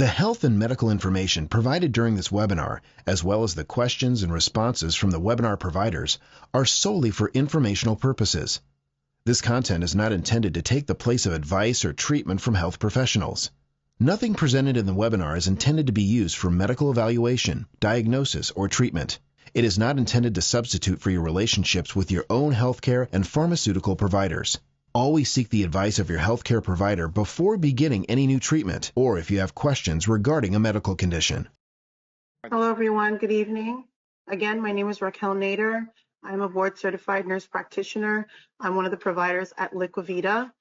The health and medical information provided during this webinar, as well as the questions and responses from the webinar providers, are solely for informational purposes. This content is not intended to take the place of advice or treatment from health professionals. Nothing presented in the webinar is intended to be used for medical evaluation, diagnosis, or treatment. It is not intended to substitute for your relationships with your own healthcare and pharmaceutical providers. Always seek the advice of your healthcare provider before beginning any new treatment, or if you have questions regarding a medical condition. Hello, everyone. Good evening. Again, my name is Raquel Nader. I'm a board-certified nurse practitioner. I'm one of the providers at Liquivita.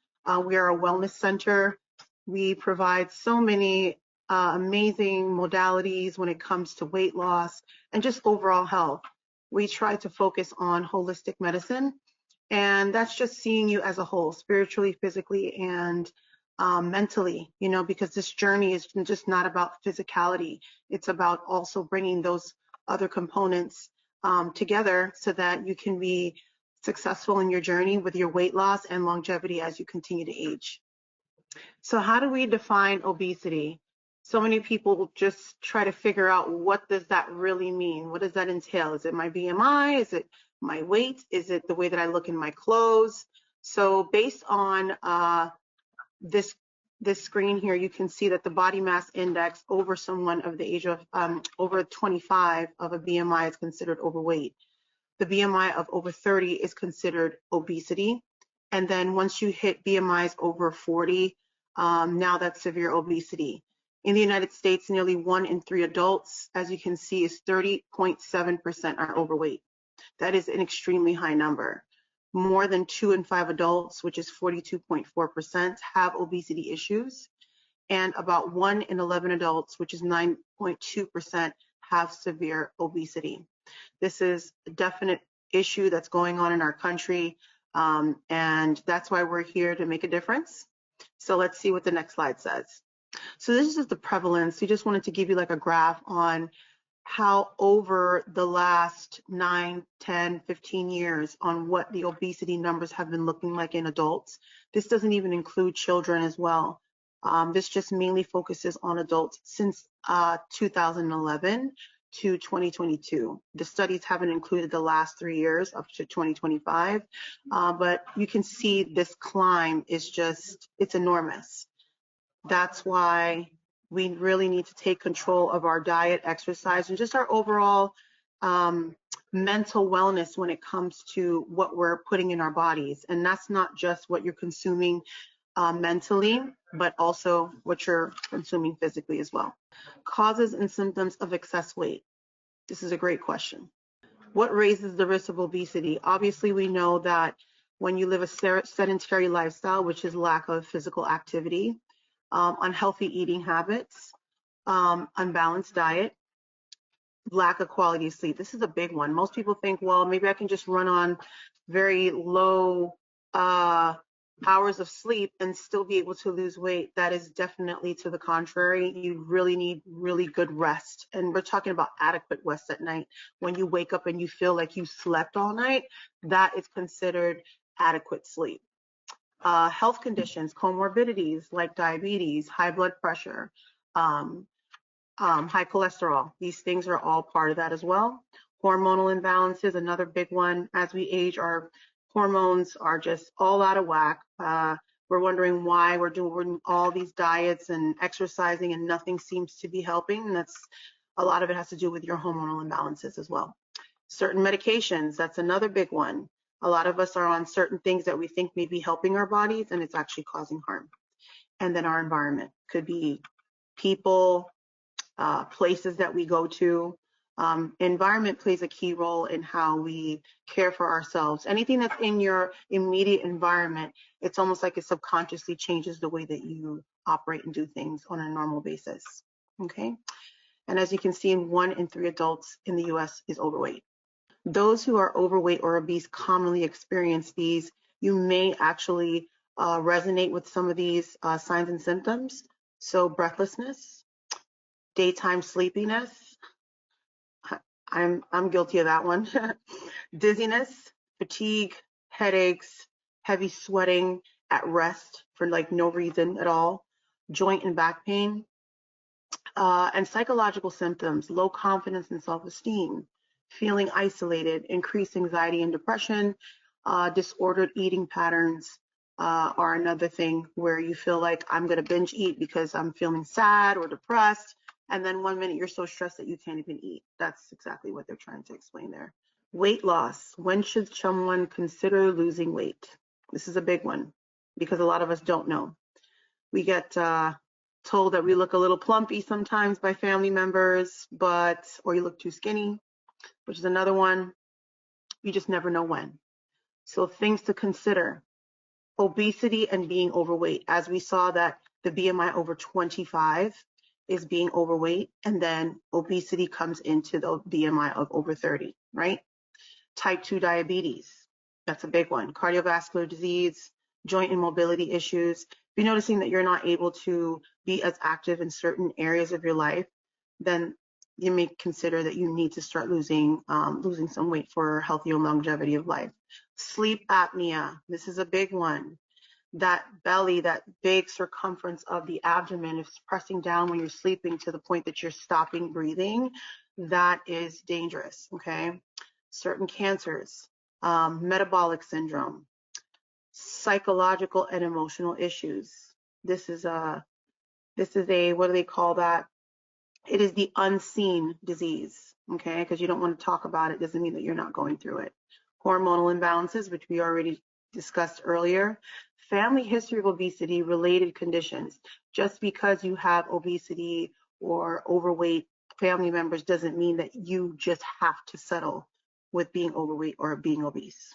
We are a wellness center. We provide so many amazing modalities when it comes to weight loss and just overall health. We try to focus on holistic medicine, and that's just seeing you as a whole, spiritually, physically, and mentally, because this journey is just not about physicality. It's about also bringing those other components together so that you can be successful in your journey with your weight loss and longevity as you continue to age. So how do we define obesity? So many people just try to figure out, what does that really mean? What does that entail? Is it my BMI? Is it my weight? Is it the way that I look in my clothes? So based on this screen here, you can see that the body mass index over someone of the age of over 25 of a BMI is considered overweight. The BMI of over 30 is considered obesity. And then once you hit BMIs over 40, now that's severe obesity. In the United States, nearly 1 in 3 adults, as you can see, is 30.7% are overweight. That is an extremely high number. More than 2 in 5 adults, which is 42.4%, have obesity issues. And about 1 in 11 adults, which is 9.2%, have severe obesity. This is a definite issue that's going on in our country, and that's why we're here to make a difference. So let's see what the next slide says. So this is the prevalence. We just wanted to give you like a graph on how over the last 9, 10, 15 years on what the obesity numbers have been looking like in adults. This doesn't even include children as well. This just mainly focuses on adults since 2011 to 2022. The studies haven't included the last 3 years up to 2025, but you can see this climb is just, it's enormous. That's why we really need to take control of our diet, exercise, and just our overall mental wellness when it comes to what we're putting in our bodies. And that's not just what you're consuming mentally, but also what you're consuming physically as well. Causes and symptoms of excess weight. This is a great question. What raises the risk of obesity? Obviously, we know that when you live a sedentary lifestyle, which is lack of physical activity, unhealthy eating habits, unbalanced diet, lack of quality sleep. This is a big one. Most people think, well, maybe I can just run on very low hours of sleep and still be able to lose weight. That is definitely to the contrary. You really need really good rest. And we're talking about adequate rest at night. When you wake up and you feel like you slept all night, that is considered adequate sleep. Health conditions, comorbidities like diabetes, high blood pressure, high cholesterol. These things are all part of that as well. Hormonal imbalances, another big one. As we age, our hormones are just all out of whack. We're wondering why we're doing all these diets and exercising and nothing seems to be helping. And that's, a lot of it has to do with your hormonal imbalances as well. Certain medications, that's another big one. A lot of us are on certain things that we think may be helping our bodies, and it's actually causing harm. And then our environment could be people, places that we go to. Environment plays a key role in how we care for ourselves. Anything that's in your immediate environment, it's almost like it subconsciously changes the way that you operate and do things on a normal basis. Okay. And as you can see, 1 in 3 adults in the US is overweight. Those who are overweight or obese commonly experience these. You may actually resonate with some of these signs and symptoms. So breathlessness, daytime sleepiness. I'm guilty of that one. Dizziness, fatigue, headaches, heavy sweating at rest for like no reason at all, joint and back pain, And psychological symptoms, low confidence and self-esteem, feeling isolated, increased anxiety and depression, disordered eating patterns are another thing where you feel like I'm going to binge eat because I'm feeling sad or depressed. And then 1 minute you're so stressed that you can't even eat. That's exactly what they're trying to explain there. Weight loss. When should someone consider losing weight? This is a big one because a lot of us don't know. We get told that we look a little plumpy sometimes by family members, or you look too skinny, which is another one. You just never know when. So things to consider: obesity and being overweight. As we saw that the BMI over 25 is being overweight, and then obesity comes into the BMI of over 30, right? Type 2 diabetes, that's a big one. Cardiovascular disease, joint and mobility issues. If you're noticing that you're not able to be as active in certain areas of your life, then you may consider that you need to start losing some weight for healthier longevity of life. Sleep apnea, this is a big one. That belly, that big circumference of the abdomen, if it's pressing down when you're sleeping to the point that you're stopping breathing, that is dangerous, okay? Certain cancers, metabolic syndrome, psychological and emotional issues. This is a, what do they call that? It is the unseen disease, okay? Because you don't want to talk about it doesn't mean that you're not going through it. Hormonal imbalances, which we already discussed earlier. Family history of obesity related conditions. Just because you have obesity or overweight family members doesn't mean that you just have to settle with being overweight or being obese.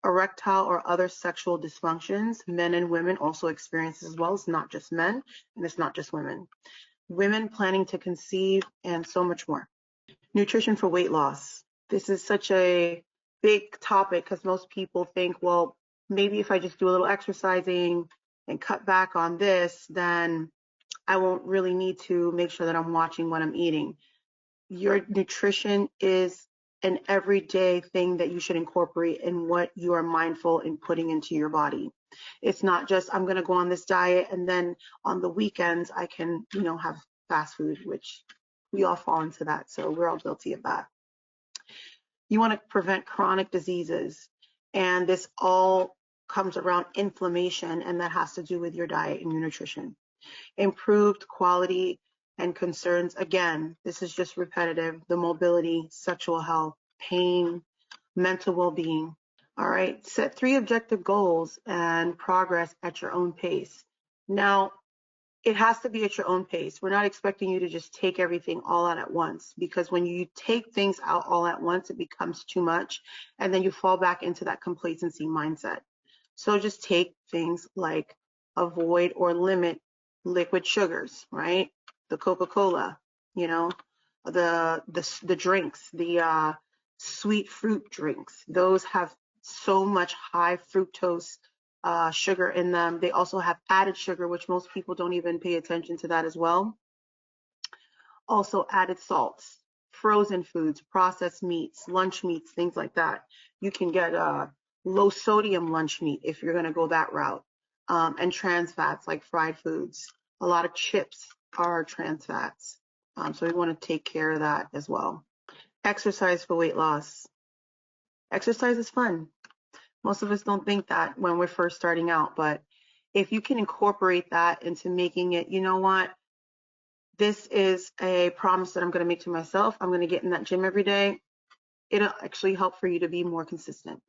Erectile or other sexual dysfunctions, men and women also experience as well. It's not just men and it's not just women. Women planning to conceive, and so much more. Nutrition for weight loss. This is such a big topic because most people think, well, maybe if I just do a little exercising and cut back on this, then I won't really need to make sure that I'm watching what I'm eating. Your nutrition is an everyday thing that you should incorporate in what you are mindful in putting into your body. It's not just I'm going to go on this diet and then on the weekends I can, have fast food, which we all fall into that. So we're all guilty of that. You want to prevent chronic diseases, and this all comes around inflammation, and that has to do with your diet and your nutrition. Improved quality and concerns. Again, this is just repetitive. The mobility, sexual health, pain, mental well-being. All right, set 3 objective goals and progress at your own pace. Now, it has to be at your own pace. We're not expecting you to just take everything all out at once, because when you take things out all at once, it becomes too much, and then you fall back into that complacency mindset. So just take things like avoid or limit liquid sugars, right? The Coca-Cola, the drinks, the sweet fruit drinks. Those have so much high fructose sugar in them. They also have added sugar, which most people don't even pay attention to that as well. Also added salts, frozen foods, processed meats, lunch meats, things like that. You can get low sodium lunch meat if you're going to go that route. And trans fats like fried foods. A lot of chips are trans fats. So we want to take care of that as well. Exercise for weight loss. Exercise is fun. Most of us don't think that when we're first starting out, but if you can incorporate that into making it, you know what? This is a promise that I'm going to make to myself. I'm going to get in that gym every day. It'll actually help for you to be more consistent.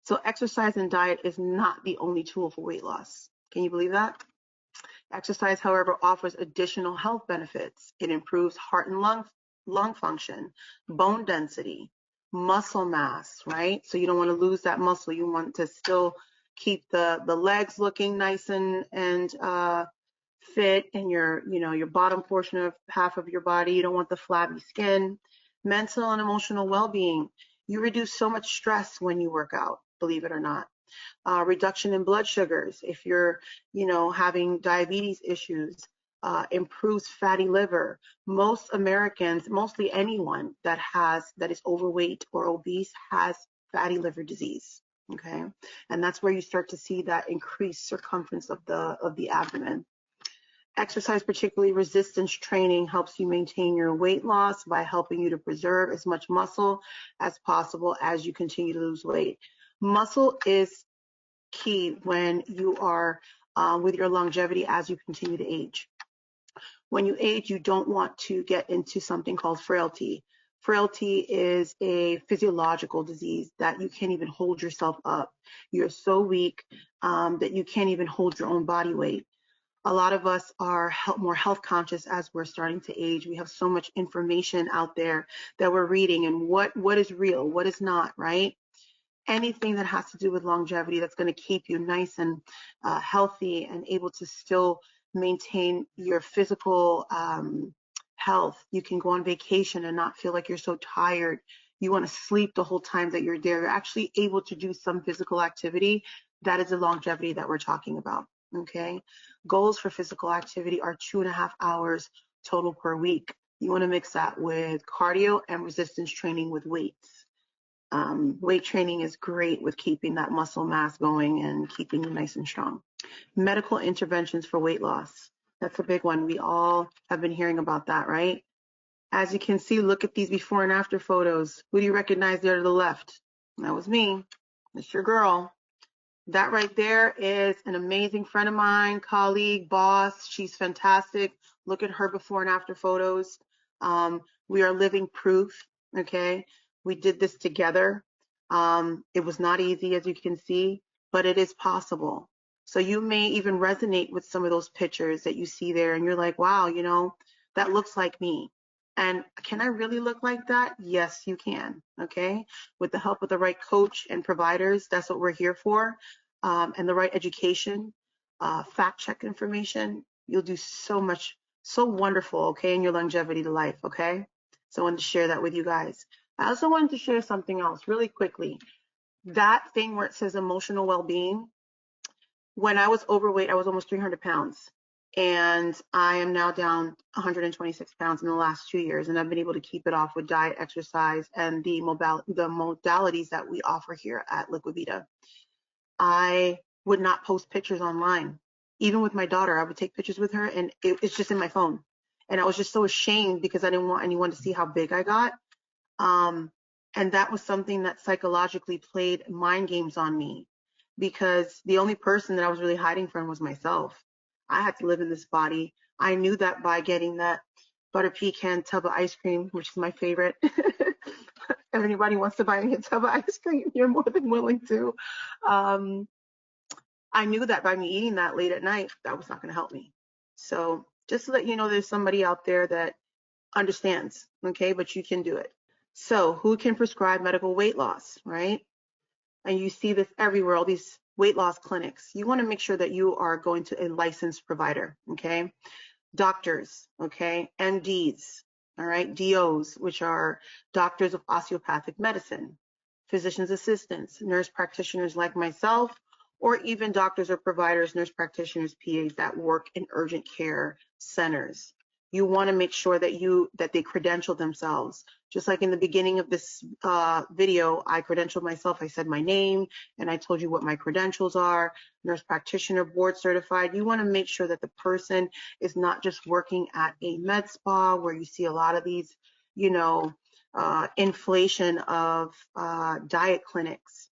So exercise and diet is not the only tool for weight loss. Can you believe that? Exercise, however, offers additional health benefits. It improves heart and lung function, bone density, muscle mass, right? So you don't want to lose that muscle. You want to still keep the legs looking nice and fit, and your bottom portion of half of your body. You don't want the flabby skin. Mental and emotional well-being. You reduce so much stress when you work out, believe it or not. Reduction in blood sugars. If you're, having diabetes issues, improves fatty liver. Most Americans, mostly anyone that is overweight or obese, has fatty liver disease. Okay, and that's where you start to see that increased circumference of the abdomen. Exercise, particularly resistance training, helps you maintain your weight loss by helping you to preserve as much muscle as possible as you continue to lose weight. Muscle is key when you are with your longevity as you continue to age. When you age, you don't want to get into something called frailty. Frailty is a physiological disease that you can't even hold yourself up. You're so weak that you can't even hold your own body weight. A lot of us are more health conscious as we're starting to age. We have so much information out there that we're reading, and what is real, what is not, right? Anything that has to do with longevity that's going to keep you nice and healthy and able to still maintain your physical health. You can go on vacation and not feel like you're so tired. You want to sleep the whole time that you're there. You're actually able to do some physical activity. That is the longevity that we're talking about. Okay. Goals for physical activity are 2.5 hours total per week. You want to mix that with cardio and resistance training with weights. Weight training is great with keeping that muscle mass going and keeping you nice and strong. Medical interventions for weight loss. That's a big one. We all have been hearing about that, right? As you can see, look at these before and after photos. Who do you recognize there to the left? That was me. That's your girl. That right there is an amazing friend of mine, colleague, boss. She's fantastic. Look at her before and after photos. We are living proof, okay? We did this together. It was not easy, as you can see, but it is possible. So you may even resonate with some of those pictures that you see there, and you're like, wow, you know, that looks like me. And can I really look like that? Yes, you can, okay? With the help of the right coach and providers, that's what we're here for, and the right education, fact check information, you'll do so much, so wonderful, okay, in your longevity to life, okay? So I wanted to share that with you guys. I also wanted to share something else really quickly. That thing where it says emotional well-being, when I was overweight, I was almost 300 pounds. And I am now down 126 pounds in the last 2 years. And I've been able to keep it off with diet, exercise, and the modalities that we offer here at Liquivita. I would not post pictures online. Even with my daughter, I would take pictures with her, and it's just in my phone. And I was just so ashamed because I didn't want anyone to see how big I got. And that was something that psychologically played mind games on me, because the only person that I was really hiding from was myself. I had to live in this body. I knew that by getting that butter pecan tub of ice cream, which is my favorite. If anybody wants to buy me a tub of ice cream, you're more than willing to. I knew that by me eating that late at night, that was not going to help me. So just to let you know, there's somebody out there that understands, okay, but you can do it. So who can prescribe medical weight loss, right? And you see this everywhere, all these weight loss clinics. You want to make sure that you are going to a licensed provider, okay? Doctors, okay? MDs, all right? DOs, which are doctors of osteopathic medicine, physician's assistants, nurse practitioners like myself, or even doctors or providers, nurse practitioners, PAs that work in urgent care centers. You want to make sure that they credential themselves. Just like in the beginning of this video, I credentialed myself. I said my name and I told you what my credentials are. Nurse practitioner, board certified. You want to make sure that the person is not just working at a med spa where you see a lot of these, you know, inflation of diet clinics.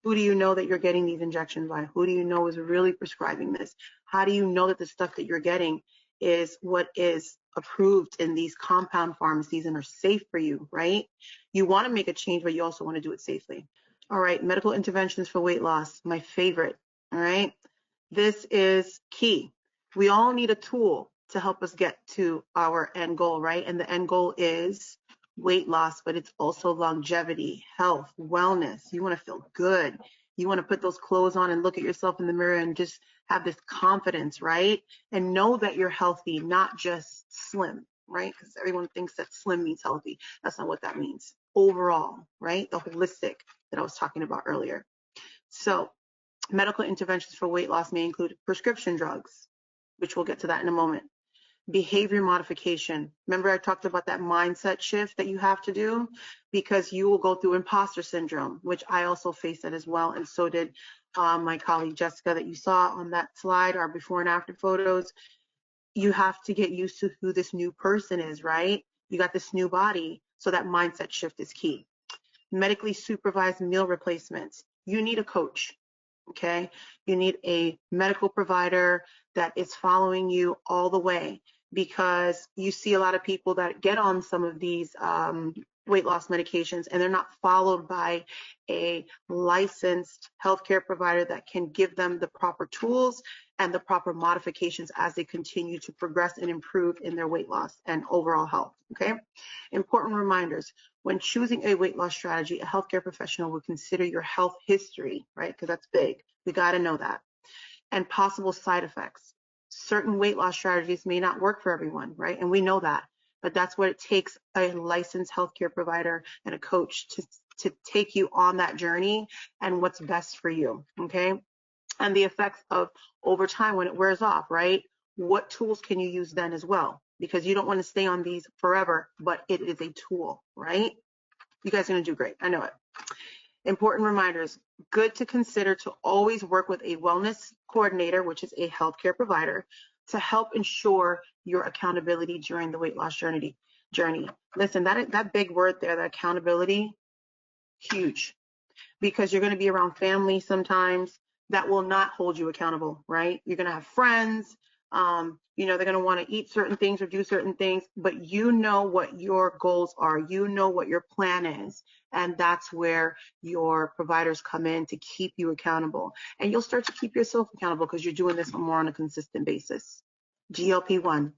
Who do you know that you're getting these injections by? Who do you know is really prescribing this? How do you know that the stuff that you're getting is what is approved in these compound pharmacies and are safe for you, right? You want to make a change, but you also want to do it safely. All right, medical interventions for weight loss, my favorite, all right? This is key. We all need a tool to help us get to our end goal, right? And the end goal is weight loss, but it's also longevity, health, wellness. You want to feel good. You want to put those clothes on and look at yourself in the mirror and just have this confidence, right? And know that you're healthy, not just slim, right? Because everyone thinks that slim means healthy. That's not what that means. Overall, right? The holistic that I was talking about earlier. So medical interventions for weight loss may include prescription drugs, which we'll get to that in a moment. Behavior modification. Remember I talked about that mindset shift that you have to do, because you will go through imposter syndrome, which I also faced that as well, and so did my colleague Jessica that you saw on that slide, our before and after photos. you have to get used to who this new person is, right? You got this new body, so that mindset shift is key. Medically supervised meal replacements. You need a coach, okay? You need a medical provider that is following you all the way, because you see a lot of people that get on some of these weight loss medications and they're not followed by a licensed healthcare provider that can give them the proper tools and the proper modifications as they continue to progress and improve in their weight loss and overall health, okay? Important reminders. When choosing a weight loss strategy, a healthcare professional will consider your health history, right? Because that's big. We got to know that. And possible side effects. Certain weight loss strategies may not work for everyone, right? And we know that. But that's what it takes, a licensed healthcare provider and a coach to take you on that journey and what's best for you, okay? And the effects of over time when it wears off, right? What tools can you use then as well? Because you don't want to stay on these forever, but it is a tool, right? You guys are going to do great. I know it. Important reminders. Good to consider to always work with a wellness coordinator, which is a healthcare provider, to help ensure your accountability during the weight loss journey. Listen, that big word there, that accountability, huge, because you're going to be around family sometimes that will not hold you accountable, right? You're going to have friends, they're going to want to eat certain things or do certain things, but you know what your goals are. You know what your plan is. And that's where your providers come in to keep you accountable. And you'll start to keep yourself accountable because you're doing this more on a consistent basis. GLP-1.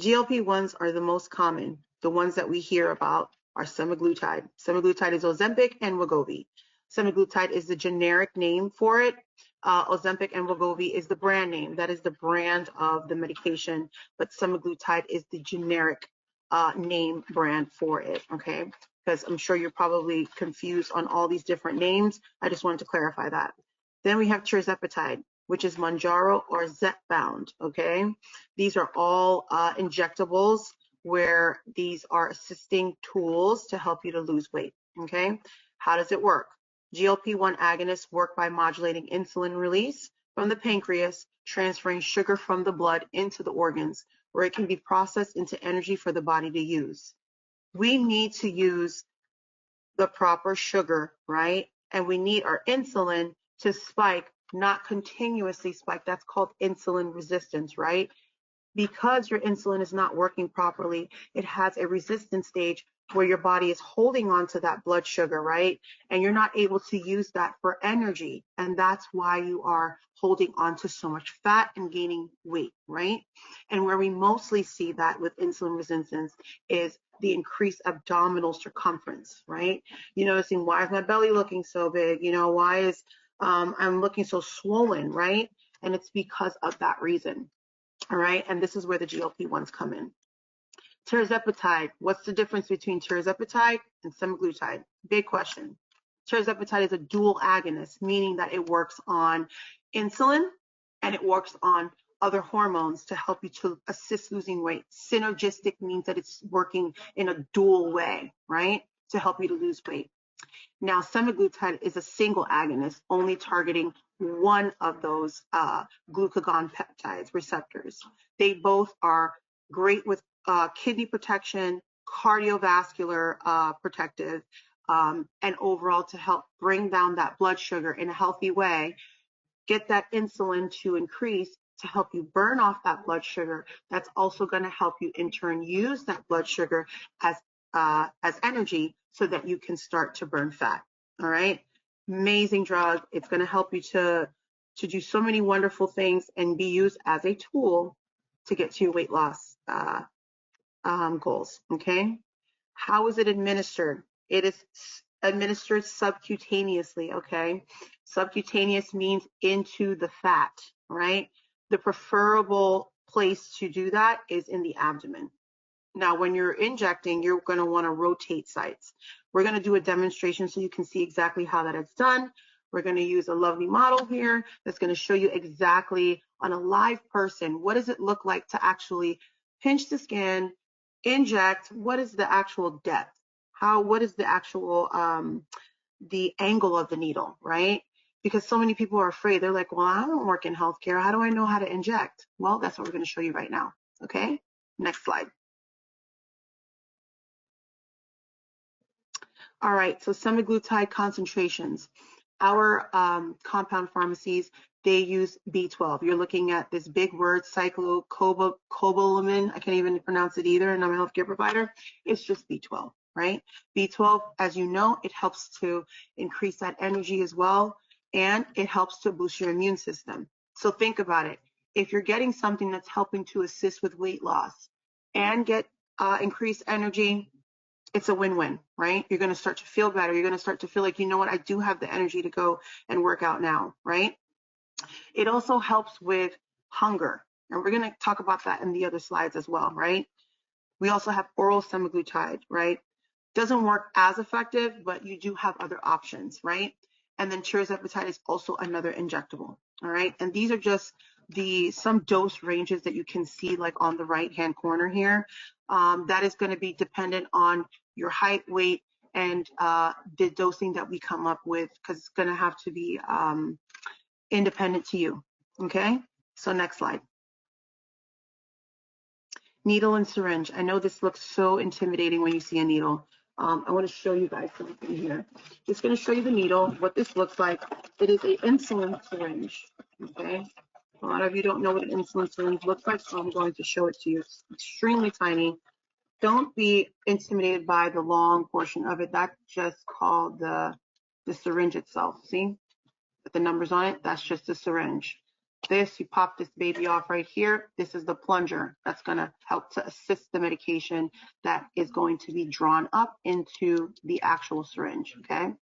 GLP-1s are the most common. The ones that we hear about are semaglutide. Semaglutide is Ozempic and Wegovy. Semaglutide is the generic name for it. Ozempic and Wegovy is the brand name. That is the brand of the medication, but semaglutide is the generic name brand for it, okay? Because I'm sure you're probably confused on all these different names. I just wanted to clarify that. Then we have tirzepatide, which is Mounjaro or Zepbound, okay? These are all injectables where these are assisting tools to help you to lose weight, okay? How does it work? GLP-1 agonists work by modulating insulin release from the pancreas, transferring sugar from the blood into the organs, where it can be processed into energy for the body to use. We need to use the proper sugar, right? And we need our insulin to spike, not continuously spike. That's called insulin resistance, right? Because your insulin is not working properly, it has a resistance stage where your body is holding on to that blood sugar, right? And you're not able to use that for energy. And that's why you are holding on to so much fat and gaining weight, right? And where we mostly see that with insulin resistance is the increased abdominal circumference, right? You noticing, why is my belly looking so big? Why is I'm looking so swollen, right? And it's because of that reason. All right, and this is where the GLP-1s come in. Tirzepatide, what's the difference between tirzepatide and semaglutide? Big question. Tirzepatide is a dual agonist, meaning that it works on insulin and it works on other hormones to help you to assist losing weight. Synergistic means that it's working in a dual way, right, to help you to lose weight. Now, semaglutide is a single agonist, only targeting one of those glucagon peptides receptors. They both are great with kidney protection, cardiovascular protective, and overall to help bring down that blood sugar in a healthy way, get that insulin to increase to help you burn off that blood sugar. That's also going to help you in turn use that blood sugar as energy so that you can start to burn fat. All right. Amazing drug. It's going to help you to do so many wonderful things and be used as a tool to get to your weight loss goals. Okay. How is it administered? It is administered subcutaneously. Okay. Subcutaneous means into the fat, right? The preferable place to do that is in the abdomen. Now, when you're injecting, you're going to want to rotate sites. We're going to do a demonstration so you can see exactly how that is done. We're going to use a lovely model here that's going to show you exactly on a live person, what does it look like to actually pinch the skin, inject, what is the actual depth? What is the actual, the angle of the needle, right? because so many people are afraid. They're like, well, I don't work in healthcare. How do I know how to inject? Well, that's what we're going to show you right now. Okay, next slide. All right, so semaglutide concentrations. Our compound pharmacies, they use B12. You're looking at this big word, cyclocobalamin. I can't even pronounce it either, and I'm a healthcare provider. It's just B12, right? B12, as you know, it helps to increase that energy as well, and it helps to boost your immune system. So think about it. If you're getting something that's helping to assist with weight loss and get increased energy, it's a win-win, right? You're going to start to feel better. You're going to start to feel like, you know what, I do have the energy to go and work out now, right? It also helps with hunger. And we're going to talk about that in the other slides as well, right? We also have oral semaglutide, right? Doesn't work as effective, but you do have other options, right? And then tirzepatide is also another injectable, all right? And these are just some dose ranges that you can see like on the right-hand corner here. That is going to be dependent on your height, weight, and the dosing that we come up with, because it's going to have to be independent to you, okay? So next slide. Needle and syringe. I know this looks so intimidating when you see a needle. I want to show you guys something here. Just going to show you the needle, what this looks like. It is an insulin syringe, okay? A lot of you don't know what an insulin syringe looks like, so I'm going to show it to you. It's extremely tiny. Don't be intimidated by the long portion of it. That's just called the syringe itself. See? With the numbers on it, that's just a syringe. This, you pop this baby off right here. This is the plunger that's going to help to assist the medication that is going to be drawn up into the actual syringe, okay?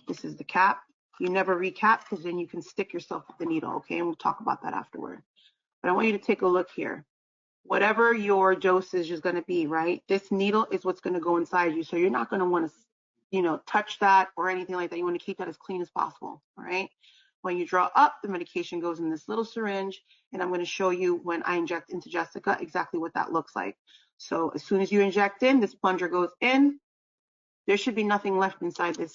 This is the cap. You never recap because then you can stick yourself with the needle, okay? And we'll talk about that afterward. But I want you to take a look here. Whatever your dosage is going to be, right? This needle is what's going to go inside you. So you're not going to want to, you know, touch that or anything like that. You want to keep that as clean as possible, all right? When you draw up, the medication goes in this little syringe, and I'm going to show you when I inject into Jessica exactly what that looks like. So as soon as you inject in, this plunger goes in. There should be nothing left inside this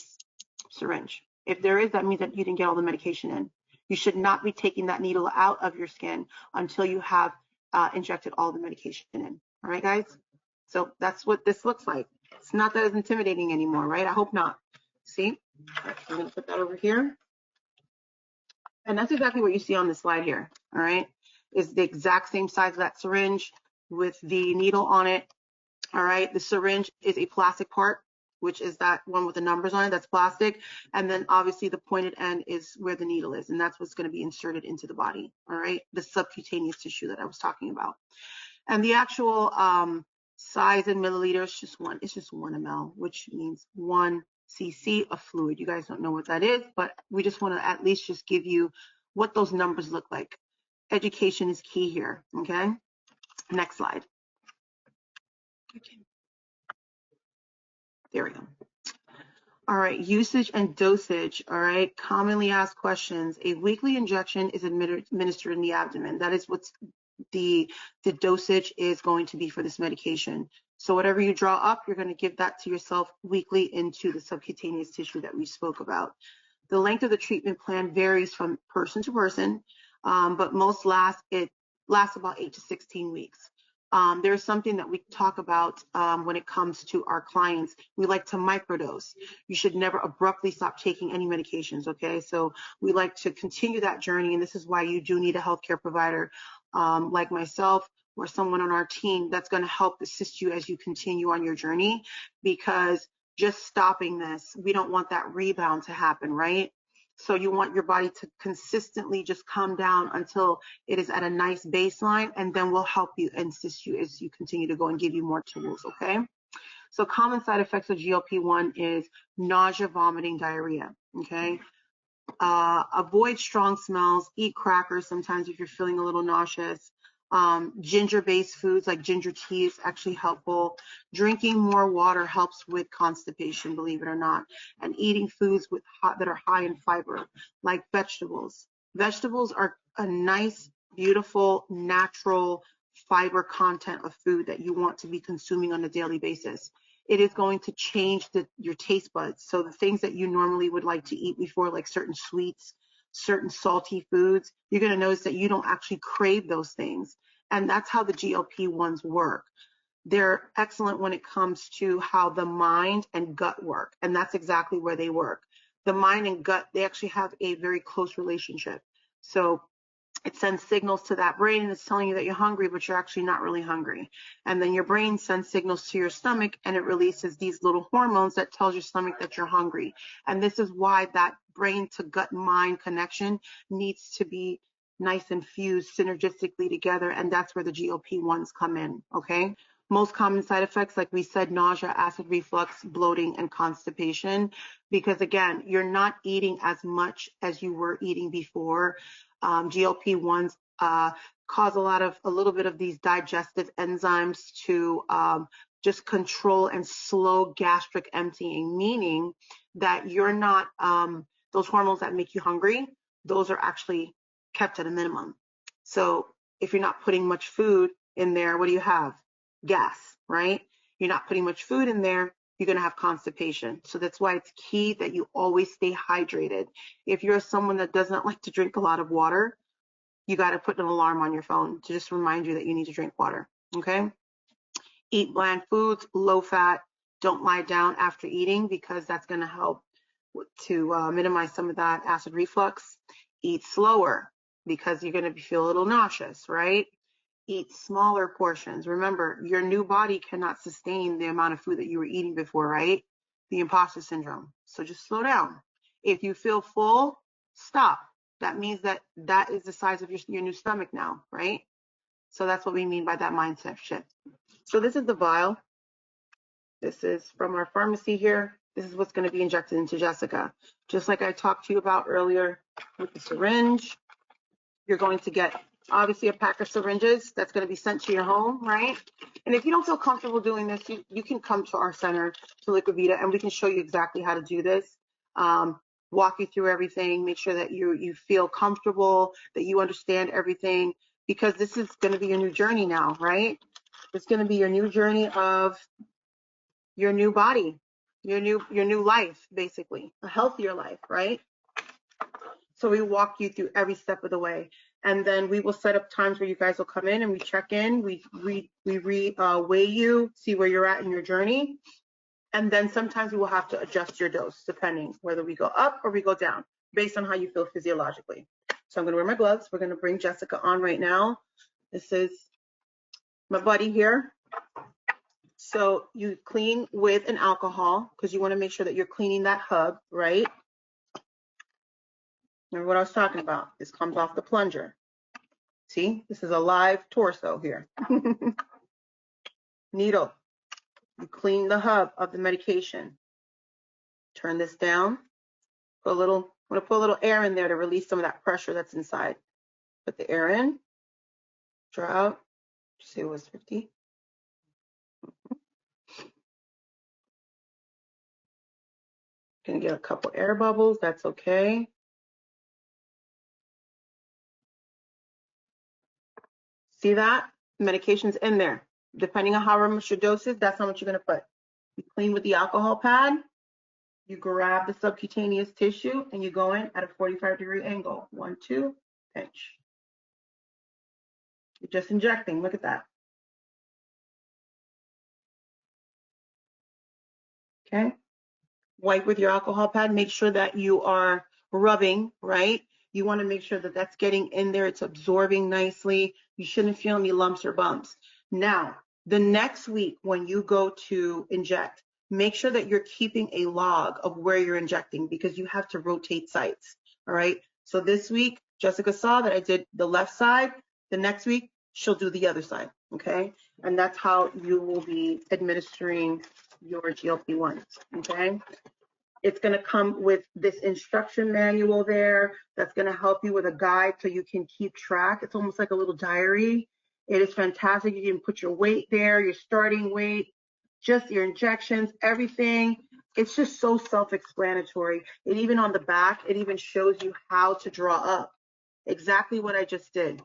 syringe. If there is, that means that you didn't get all the medication in. You should not be taking that needle out of your skin until you have injected all the medication in. All right, guys? So that's what this looks like. It's not that as intimidating anymore, right? I hope not. See? I'm going to put that over here. And that's exactly what you see on the slide here, all right? Is the exact same size of that syringe with the needle on it, all right? The syringe is a plastic part, which is that one with the numbers on it, that's plastic. And then obviously the pointed end is where the needle is, and that's what's gonna be inserted into the body, all right? The subcutaneous tissue that I was talking about. And the actual size in milliliters, it's just 1 ml, which means 1 cc of fluid. You guys don't know what that is, but we just want to at least just give you what those numbers look like. Education is key here, okay? Next slide. Okay. There we go. All right, usage and dosage, all right? Commonly asked questions. A weekly injection is administered in the abdomen. That is what's the dosage is going to be for this medication. So whatever you draw up, you're going to give that to yourself weekly into the subcutaneous tissue that we spoke about. The length of the treatment plan varies from person to person, but most lasts about 8 to 16 weeks. There's something that we talk about when it comes to our clients. We like to microdose. You should never abruptly stop taking any medications, okay? So we like to continue that journey, and this is why you do need a healthcare provider like myself or someone on our team that's going to help assist you as you continue on your journey, because just stopping this, we don't want that rebound to happen, right? So you want your body to consistently just come down until it is at a nice baseline, and then we'll help you and assist you as you continue to go and give you more tools, okay? So common side effects of GLP-1 is nausea, vomiting, diarrhea, okay? Avoid strong smells, eat crackers sometimes if you're feeling a little nauseous. Ginger-based foods like ginger tea is actually helpful. Drinking more water helps with constipation, believe it or not. And eating foods that are high in fiber, like vegetables. Vegetables are a nice, beautiful, natural fiber content of food that you want to be consuming on a daily basis. it is going to change your taste buds. So the things that you normally would like to eat before, like certain sweets, certain salty foods, you're going to notice that you don't actually crave those things. And that's how the GLP-1s work. They're excellent when it comes to how the mind and gut work. And that's exactly where they work. The mind and gut, they actually have a very close relationship. So it sends signals to that brain and it's telling you that you're hungry, but you're actually not really hungry. And then your brain sends signals to your stomach and it releases these little hormones that tells your stomach that you're hungry. And this is why that brain to gut mind connection needs to be nice and fused synergistically together. And that's where the GLP-1s come in, okay? Most common side effects, like we said, nausea, acid reflux, bloating, and constipation, because again, you're not eating as much as you were eating before. GLP-1s cause a little bit of these digestive enzymes to just control and slow gastric emptying, meaning that you're not, those hormones that make you hungry, those are actually kept at a minimum. So if you're not putting much food in there, what do you have? Gas, right? You're not putting much food in there, you're going to have constipation. So that's why it's key that you always stay hydrated. If you're someone that doesn't like to drink a lot of water, you got to put an alarm on your phone to just remind you that you need to drink water, okay? Eat bland foods, low fat. Don't lie down after eating because that's going to help to minimize some of that acid reflux. Eat slower because you're going to feel a little nauseous, right? Eat smaller portions. Remember, your new body cannot sustain the amount of food that you were eating before, right? The imposter syndrome. So just slow down. If you feel full, stop. That means that is the size of your new stomach now, right? So that's what we mean by that mindset shift. So this is the vial. This is from our pharmacy here. This is what's going to be injected into Jessica. Just like I talked to you about earlier with the syringe, you're going to get obviously a pack of syringes that's going to be sent to your home, right? And if you don't feel comfortable doing this, you can come to our center, to Liquivita, and we can show you exactly how to do this. Walk you through everything, make sure that you feel comfortable, that you understand everything, because this is going to be your new journey now, right? It's going to be your new journey of your new body, your new life, basically, a healthier life, right? So we walk you through every step of the way. And then we will set up times where you guys will come in and we check in, we weigh you, see where you're at in your journey. And then sometimes we will have to adjust your dose, depending whether we go up or we go down, based on how you feel physiologically. So I'm gonna wear my gloves. We're gonna bring Jessica on right now. This is my buddy here. So you clean with an alcohol because you wanna make sure that you're cleaning that hub, right? Remember what I was talking about? This comes off the plunger. See, this is a live torso here. Needle. You clean the hub of the medication. Turn this down. I'm gonna put a little air in there to release some of that pressure that's inside. Put the air in. Draw out. See, it was 50. Gonna get a couple air bubbles. That's okay. See that? Medication's in there. Depending on how much your dose is, that's how much you're gonna put. You clean with the alcohol pad. You grab the subcutaneous tissue and you go in at a 45-degree angle. 1, 2, pinch. You're just injecting. Look at that. Okay. Wipe with your alcohol pad. Make sure that you are rubbing, right? You want to make sure that that's getting in there. It's absorbing nicely. You shouldn't feel any lumps or bumps. Now, the next week when you go to inject, make sure that you're keeping a log of where you're injecting because you have to rotate sites, all right? So this week, Jessica saw that I did the left side. The next week, she'll do the other side, okay? And that's how you will be administering your GLP-1s, okay? It's going to come with this instruction manual there that's going to help you with a guide so you can keep track. It's almost like a little diary. It is fantastic. You can put your weight there, your starting weight, just your injections, everything. It's just so self-explanatory. And even on the back, it even shows you how to draw up exactly what I just did.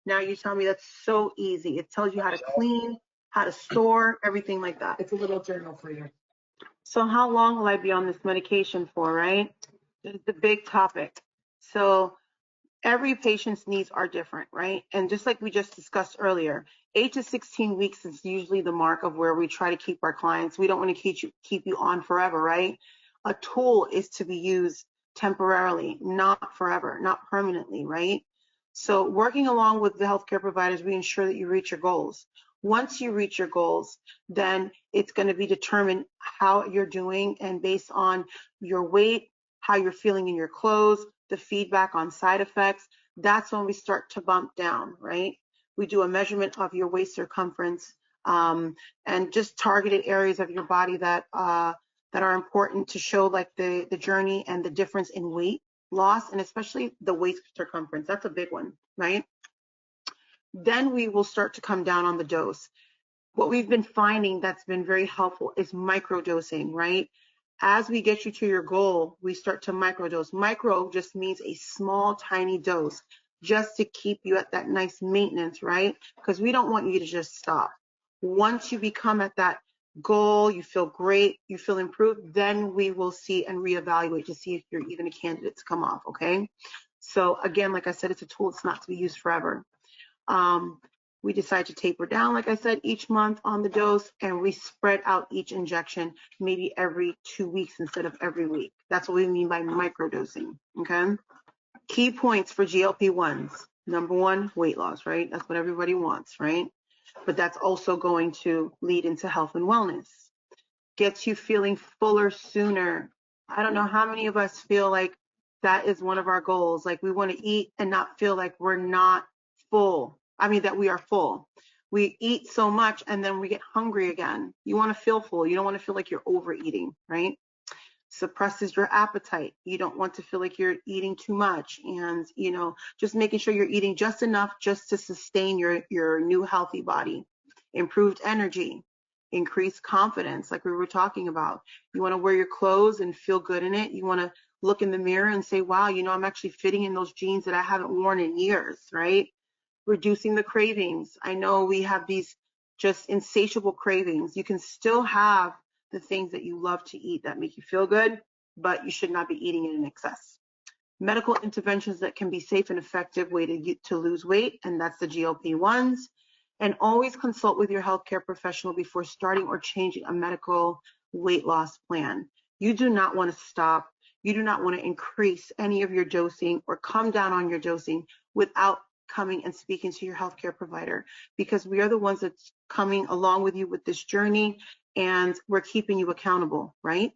Now you tell me that's so easy. It tells you how to clean, how to store, everything like that. It's a little journal for you. So how long will I be on this medication for, right? This is the big topic. So every patient's needs are different, right? And just like we just discussed earlier, 8 to 16 weeks is usually the mark of where we try to keep our clients. We don't want to keep you on forever, right? A tool is to be used temporarily, not forever, not permanently, right? So working along with the healthcare providers, we ensure that you reach your goals. Once you reach your goals, then it's going to be determined how you're doing, and based on your weight, how you're feeling in your clothes, the feedback on side effects, that's when we start to bump down, right? We do a measurement of your waist circumference, and just targeted areas of your body that are important to show like the journey and the difference in weight loss, and especially the waist circumference. That's a big one, right? Then we will start to come down on the dose. What we've been finding that's been very helpful is microdosing, right? As we get you to your goal, we start to microdose. Micro just means a small, tiny dose, just to keep you at that nice maintenance, right? Because we don't want you to just stop. Once you become at that goal, you feel great, you feel improved, then we will see and reevaluate to see if you're even a candidate to come off, okay? So again, like I said, it's a tool, it's not to be used forever. We decide to taper down, like I said, each month on the dose, and we spread out each injection maybe every 2 weeks instead of every week. That's what we mean by microdosing, okay? Key points for GLP-1s. Number one, weight loss, right? That's what everybody wants, right? But that's also going to lead into health and wellness. Gets you feeling fuller sooner. I don't know how many of us feel like that is one of our goals. Like we want to eat and not feel like we're not full. I mean, that we are full. We eat so much and then we get hungry again. You want to feel full. You don't want to feel like you're overeating, right? Suppresses your appetite. You don't want to feel like you're eating too much, and just making sure you're eating just enough just to sustain your new healthy body. Improved energy, increased confidence, like we were talking about. You want to wear your clothes and feel good in it. You want to look in the mirror and say, wow, I'm actually fitting in those jeans that I haven't worn in years, right? Reducing the cravings. I know we have these just insatiable cravings. You can still have the things that you love to eat that make you feel good, but you should not be eating it in excess. Medical interventions that can be safe and effective way to lose weight, and that's the GLP-1s. And always consult with your healthcare professional before starting or changing a medical weight loss plan. You do not want to stop. You do not want to increase any of your dosing or come down on your dosing without coming and speaking to your healthcare provider, because we are the ones that's coming along with you with this journey, and we're keeping you accountable, right?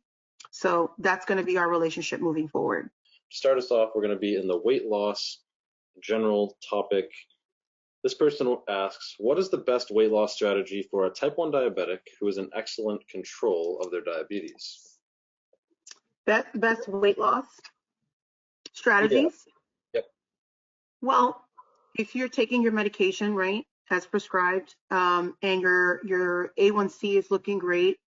So that's going to be our relationship moving forward. To start us off, we're going to be in the weight loss general topic. This person asks, what is the best weight loss strategy for a type 1 diabetic who is in excellent control of their diabetes? Best weight loss strategies? Yeah. Yep. Well, if you're taking your medication, right, as prescribed, and your A1C is looking great,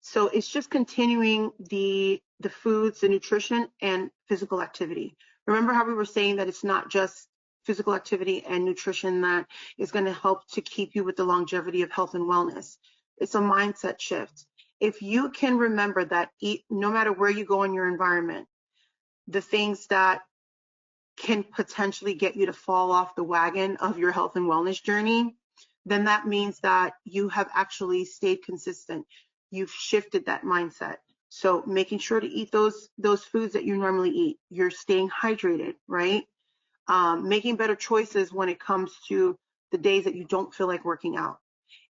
so it's just continuing the foods, the nutrition, and physical activity. Remember how we were saying that it's not just physical activity and nutrition that is going to help to keep you with the longevity of health and wellness. It's a mindset shift. If you can remember that no matter where you go in your environment, the things that can potentially get you to fall off the wagon of your health and wellness journey, then that means that you have actually stayed consistent. You've shifted that mindset. So making sure to eat those foods that you normally eat. You're staying hydrated, right? Making better choices when it comes to the days that you don't feel like working out.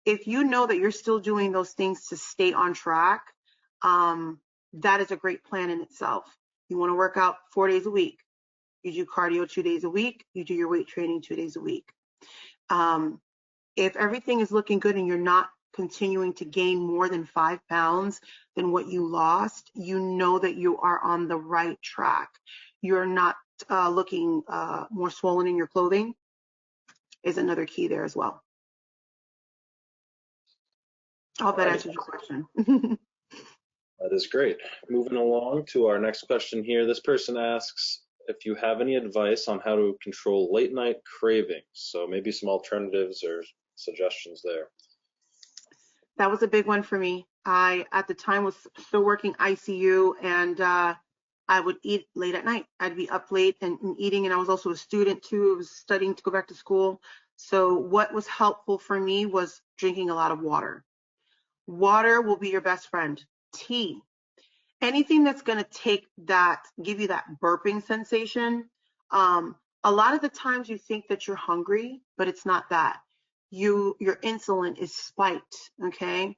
If you know that you're still doing those things to stay on track, that is a great plan in itself. You want to work out 4 days a week. You do cardio 2 days a week. You do your weight training 2 days a week. If everything is looking good and you're not continuing to gain more than 5 pounds than what you lost, you know that you are on the right track. You're not looking more swollen in your clothing is another key there as well. I hope that answers your question. That is great. Moving along to our next question here. This person asks if you have any advice on how to control late night cravings. So maybe some alternatives or suggestions there. That was a big one for me. I, at the time, was still working ICU, and I would eat late at night. I'd be up late and eating, and I was also a student too. I was studying to go back to school. So what was helpful for me was drinking a lot of water. Water will be your best friend. Tea, anything that's going to give you that burping sensation. Um, a lot of the times you think that you're hungry, but it's not that. Your insulin is spiked, okay,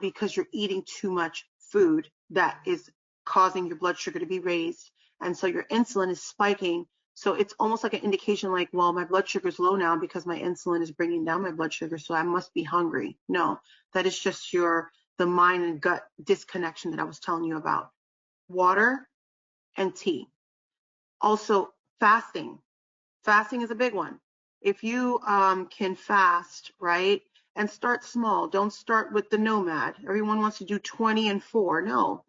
because you're eating too much food that is causing your blood sugar to be raised, and so your insulin is spiking. So it's almost like an indication, like, well, my blood sugar is low now because my insulin is bringing down my blood sugar, so I must be hungry. No, that is just the mind and gut disconnection that I was telling you about. Water and tea. Also, fasting. Fasting is a big one. If you can fast, right, and start small, don't start with the nomad. Everyone wants to do 20 and 4. No,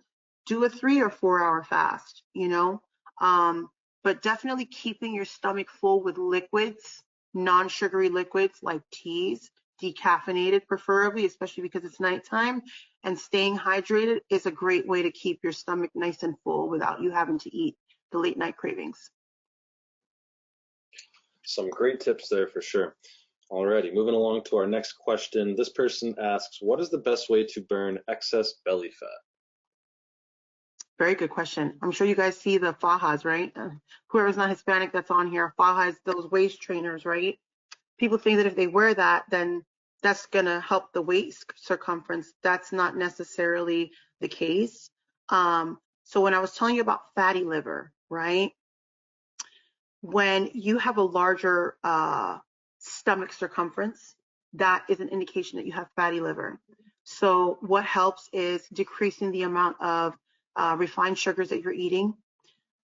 do a 3 or 4 hour fast, you know. But definitely keeping your stomach full with liquids, non-sugary liquids like teas, decaffeinated preferably, especially because it's nighttime, and staying hydrated is a great way to keep your stomach nice and full without you having to eat the late night cravings. Some great tips there for sure. Alrighty, moving along to our next question. This person asks, what is the best way to burn excess belly fat? Very good question. I'm sure you guys see the fajas, right? Whoever's not Hispanic that's on here, fajas, those waist trainers, right? People think that if they wear that, then that's going to help the waist circumference. That's not necessarily the case. So when I was telling you about fatty liver, right? When you have a larger stomach circumference, that is an indication that you have fatty liver. So what helps is decreasing the amount of refined sugars that you're eating,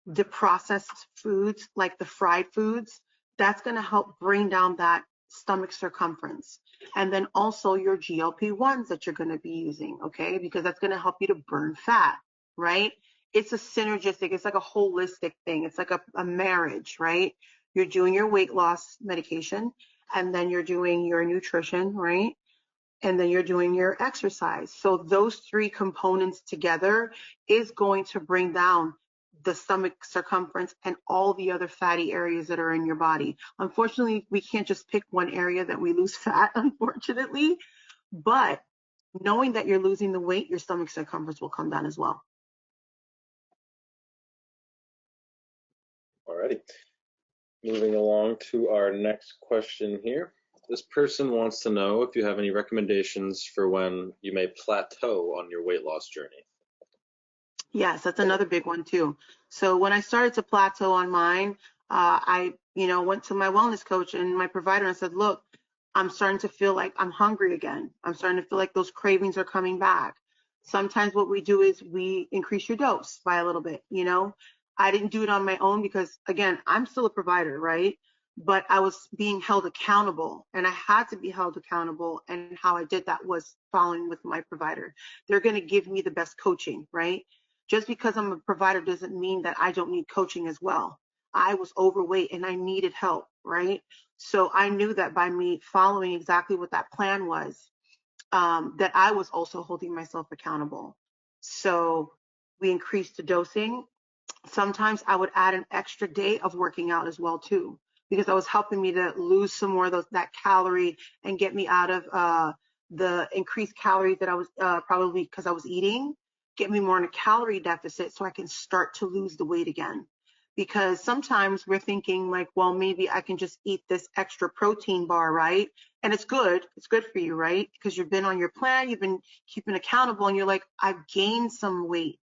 the processed foods like the fried foods. That's going to help bring down that stomach circumference. And then also your GLP-1s that you're going to be using, okay? Because that's going to help you to burn fat, right? It's a synergistic, it's like a holistic thing. It's like a marriage, right? You're doing your weight loss medication, and then you're doing your nutrition, right? And then you're doing your exercise. So those three components together is going to bring down the stomach circumference and all the other fatty areas that are in your body. Unfortunately, we can't just pick one area that we lose fat, unfortunately, but knowing that you're losing the weight, your stomach circumference will come down as well. Alrighty, moving along to our next question here. This person wants to know if you have any recommendations for when you may plateau on your weight loss journey. Yes, that's another big one too. So when I started to plateau on mine, I, went to my wellness coach and my provider and said, look, I'm starting to feel like I'm hungry again. I'm starting to feel like those cravings are coming back. Sometimes what we do is we increase your dose by a little bit, I didn't do it on my own because, again, I'm still a provider, right? But I was being held accountable, and I had to be held accountable. And how I did that was following with my provider. They're going to give me the best coaching, right? Just because I'm a provider doesn't mean that I don't need coaching as well. I was overweight and I needed help, right? So I knew that by me following exactly what that plan was, that I was also holding myself accountable. So we increased the dosing. Sometimes I would add an extra day of working out as well too, because that was helping me to lose some more of that calorie and get me out of the increased calories that I was probably because I was eating, get me more in a calorie deficit so I can start to lose the weight again. Because sometimes we're thinking like, well, maybe I can just eat this extra protein bar, right? And it's good for you, right? Because you've been on your plan, you've been keeping accountable, and you're like, I've gained some weight.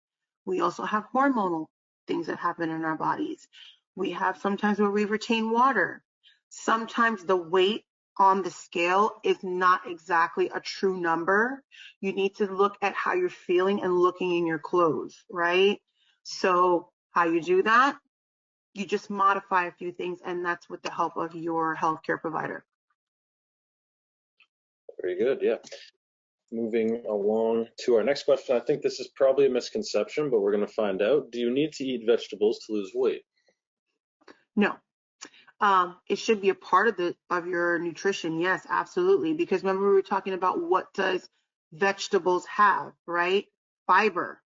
We also have hormonal things that happen in our bodies. We have sometimes where we retain water. Sometimes the weight on the scale is not exactly a true number. You need to look at how you're feeling and looking in your clothes, right? So how you do that, you just modify a few things, and that's with the help of your healthcare provider. Very good, yeah. Moving along to our next question. I think this is probably a misconception, but we're going to find out. Do you need to eat vegetables to lose weight? No. It should be a part of your nutrition. Yes, absolutely. Because remember we were talking about what does vegetables have, right? Fiber.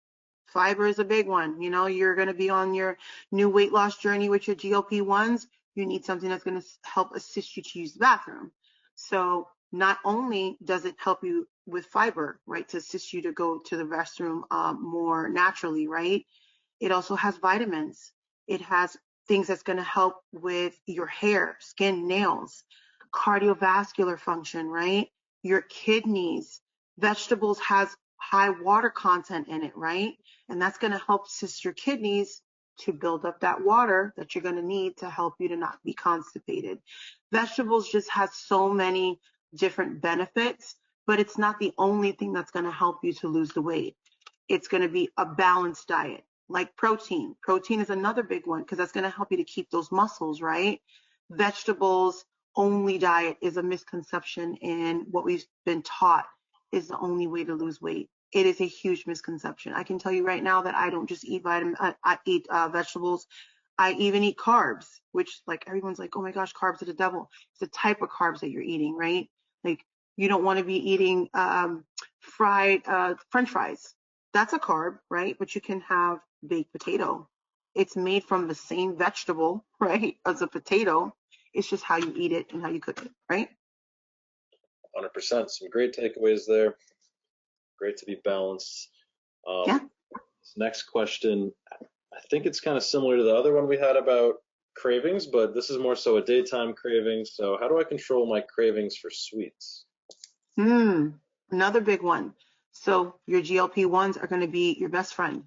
Fiber is a big one. You know, you're going to be on your new weight loss journey with your GLP-1s. You need something that's going to help assist you to use the bathroom. So not only does it help you with fiber, right, to assist you to go to the restroom more naturally, right? It also has vitamins. It has things that's going to help with your hair, skin, nails, cardiovascular function, right? Your kidneys. Vegetables has high water content in it, right? And that's going to help assist your kidneys to build up that water that you're going to need to help you to not be constipated. Vegetables just has so many different benefits, but it's not the only thing that's going to help you to lose the weight. It's going to be a balanced diet, like protein. Protein is another big one because that's going to help you to keep those muscles, right? Vegetables only diet is a misconception, and what we've been taught is the only way to lose weight. It is a huge misconception. I can tell you right now that I don't just eat I eat vegetables. I even eat carbs, which like everyone's like, oh my gosh, carbs are the devil. It's the type of carbs that you're eating, right? Like you don't want to be eating fried French fries. That's a carb, right? But you can have baked potato. It's made from the same vegetable, right, as a potato. It's just how you eat it and how you cook it, right? 100%. Some great takeaways there. Great to be balanced. Yeah. This next question, I think it's kind of similar to the other one we had about cravings, but this is more so a daytime craving. So how do I control my cravings for sweets? Another big one. So your GLP-1s are going to be your best friend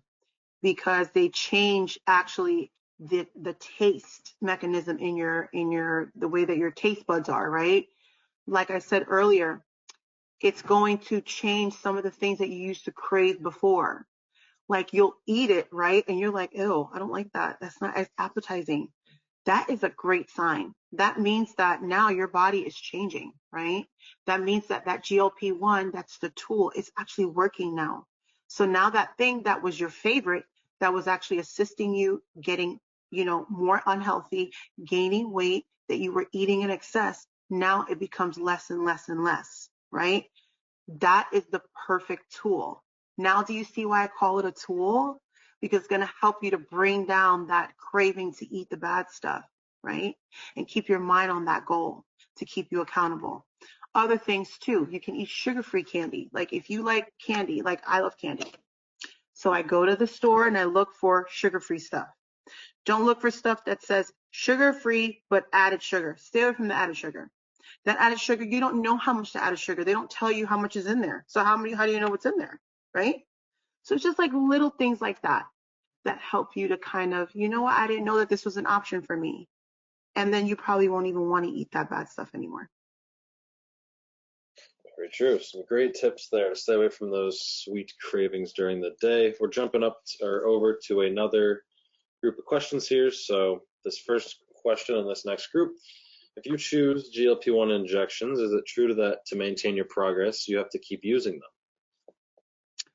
because they change actually the taste mechanism in the way that your taste buds are, right? Like I said earlier, it's going to change some of the things that you used to crave before. Like you'll eat it, right? And you're like, ew, I don't like that. That's not as appetizing. That is a great sign. That means that now your body is changing, right? That means that that GLP-1, that's the tool, is actually working now. So now that thing that was your favorite, that was actually assisting you getting, more unhealthy, gaining weight, that you were eating in excess, now it becomes less and less and less, right? That is the perfect tool. Now, do you see why I call it a tool? Because it's going to help you to bring down that craving to eat the bad stuff, right? And keep your mind on that goal to keep you accountable. Other things too, you can eat sugar-free candy. Like if you like candy, like I love candy. So I go to the store and I look for sugar-free stuff. Don't look for stuff that says sugar-free but added sugar. Stay away from the added sugar. That added sugar, you don't know how much the added sugar. They don't tell you how much is in there. So how do you know what's in there, right? So it's just like little things like that help you to kind of, you know what, I didn't know that this was an option for me. And then you probably won't even want to eat that bad stuff anymore. Very true. Some great tips there to stay away from those sweet cravings during the day. We're jumping up or over to another group of questions here. So this first question in this next group, if you choose GLP-1 injections, is it true that to maintain your progress, you have to keep using them?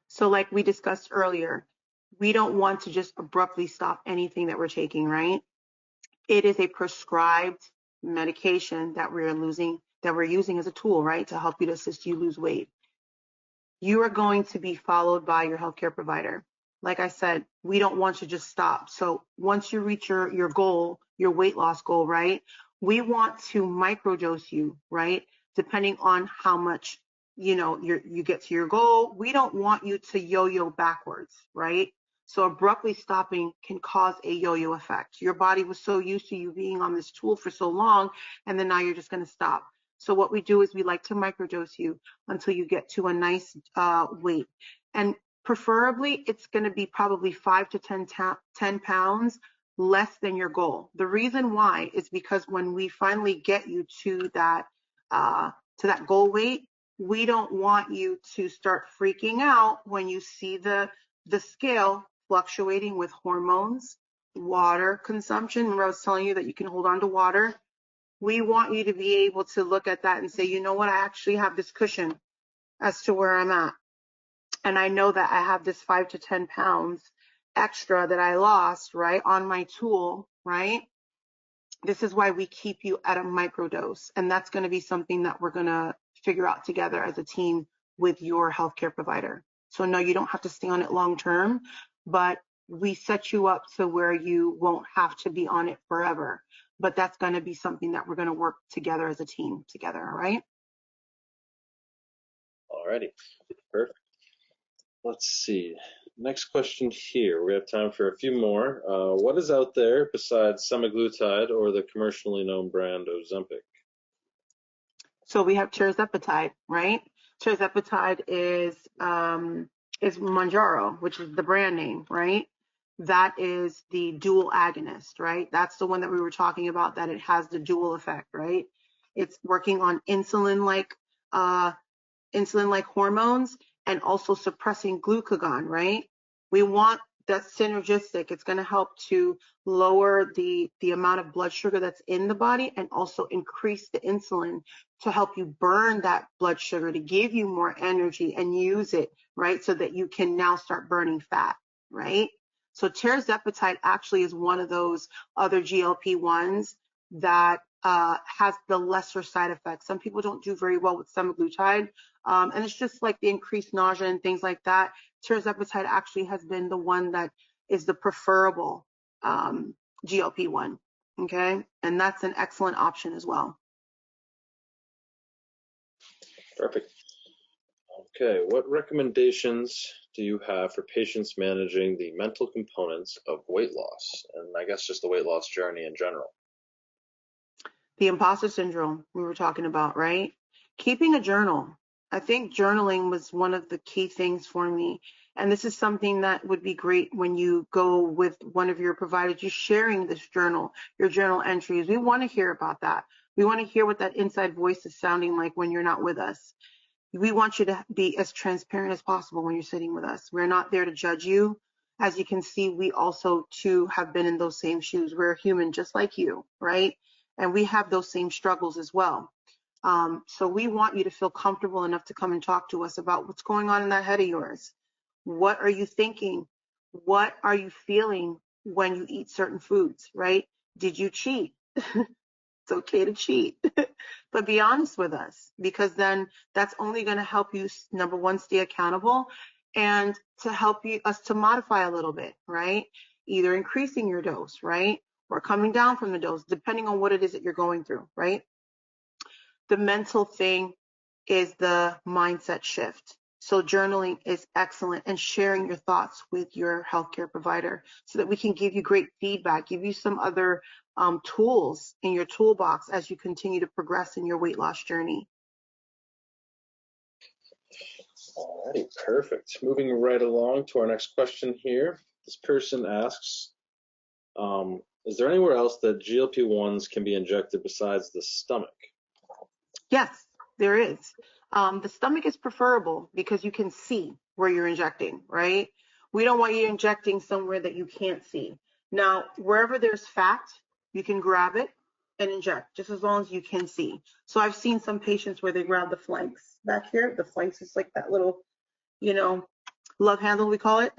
So like we discussed earlier, we don't want to just abruptly stop anything that we're taking, right? It is a prescribed medication that we're using as a tool, right, to help you to assist you lose weight. You are going to be followed by your healthcare provider. Like I said, we don't want to just stop. So once you reach your goal, your weight loss goal, right, we want to microdose you, right, depending on how much, you get to your goal. We don't want you to yo-yo backwards, right? So abruptly stopping can cause a yo-yo effect. Your body was so used to you being on this tool for so long, and then now you're just going to stop. So what we do is we like to microdose you until you get to a nice weight. And preferably, it's going to be probably 5 to 10 pounds less than your goal. The reason why is because when we finally get you to that goal weight, we don't want you to start freaking out when you see the scale fluctuating with hormones, water consumption. Remember I was telling you that you can hold on to water. We want you to be able to look at that and say, you know what, I actually have this cushion as to where I'm at. And I know that I have this 5 to 10 pounds extra that I lost, right, on my tool, right? This is why we keep you at a microdose. And that's going to be something that we're going to figure out together as a team with your healthcare provider. So no, you don't have to stay on it long term, but we set you up to where you won't have to be on it forever. But that's going to be something that we're going to work together as a team together, all right? Alrighty, perfect. Let's see. Next question here. We have time for a few more. What is out there besides semaglutide or the commercially known brand Ozempic? So we have tirzepatide, right? Tirzepatide is Mounjaro, which is the brand name, right? That is the dual agonist, right? That's the one that we were talking about, that it has the dual effect, right? It's working on insulin-like hormones and also suppressing glucagon, right? We want that synergistic. It's going to help to lower the amount of blood sugar that's in the body and also increase the insulin to help you burn that blood sugar, to give you more energy and use it, right? So that you can now start burning fat, right? So tirzepatide actually is one of those other GLP-1s that has the lesser side effects. Some people don't do very well with semaglutide, and it's just like the increased nausea and things like that. Tirzepatide actually has been the one that is the preferable GLP-1, okay? And that's an excellent option as well. Perfect. Okay, what recommendations do you have for patients managing the mental components of weight loss? And I guess just the weight loss journey in general. The imposter syndrome we were talking about, right? Keeping a journal. I think journaling was one of the key things for me. And this is something that would be great when you go with one of your providers, just sharing this journal, your journal entries. We want to hear about that. We want to hear what that inside voice is sounding like when you're not with us. We want you to be as transparent as possible when you're sitting with us. We're not there to judge you. As you can see, we also too have been in those same shoes. We're human just like you, right? And we have those same struggles as well. So we want you to feel comfortable enough to come and talk to us about what's going on in that head of yours. What are you thinking? What are you feeling when you eat certain foods, right? Did you cheat? It's okay to cheat, but be honest with us, because then that's only going to help you, number one, stay accountable, and to help us to modify a little bit, right? Either increasing your dose, right? Or coming down from the dose, depending on what it is that you're going through, right? The mental thing is the mindset shift. So journaling is excellent, and sharing your thoughts with your healthcare provider so that we can give you great feedback, give you some other tools in your toolbox as you continue to progress in your weight loss journey. Alrighty, perfect. Moving right along to our next question here. This person asks, is there anywhere else that GLP-1s can be injected besides the stomach? Yes, there is. The stomach is preferable because you can see where you're injecting, right? We don't want you injecting somewhere that you can't see. Now, wherever there's fat, you can grab it and inject, just as long as you can see. So I've seen some patients where they grab the flanks back here. The flanks is like that little, love handle, we call it.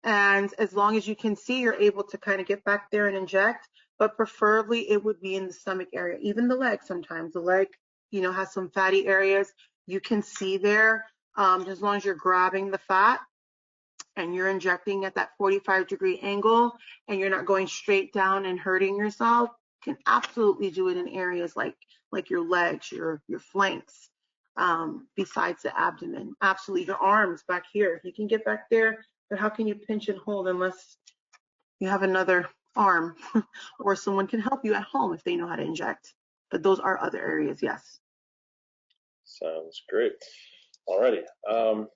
And as long as you can see, you're able to kind of get back there and inject, but preferably it would be in the stomach area, even the leg sometimes. The leg, has some fatty areas. You can see there, as long as you're grabbing the fat and you're injecting at that 45-degree angle and you're not going straight down and hurting yourself, you can absolutely do it in areas like your legs, your flanks, besides the abdomen. Absolutely. Your arms back here. You can get back there, but how can you pinch and hold unless you have another arm or someone can help you at home if they know how to inject? But those are other areas, yes. Sounds great. Alrighty.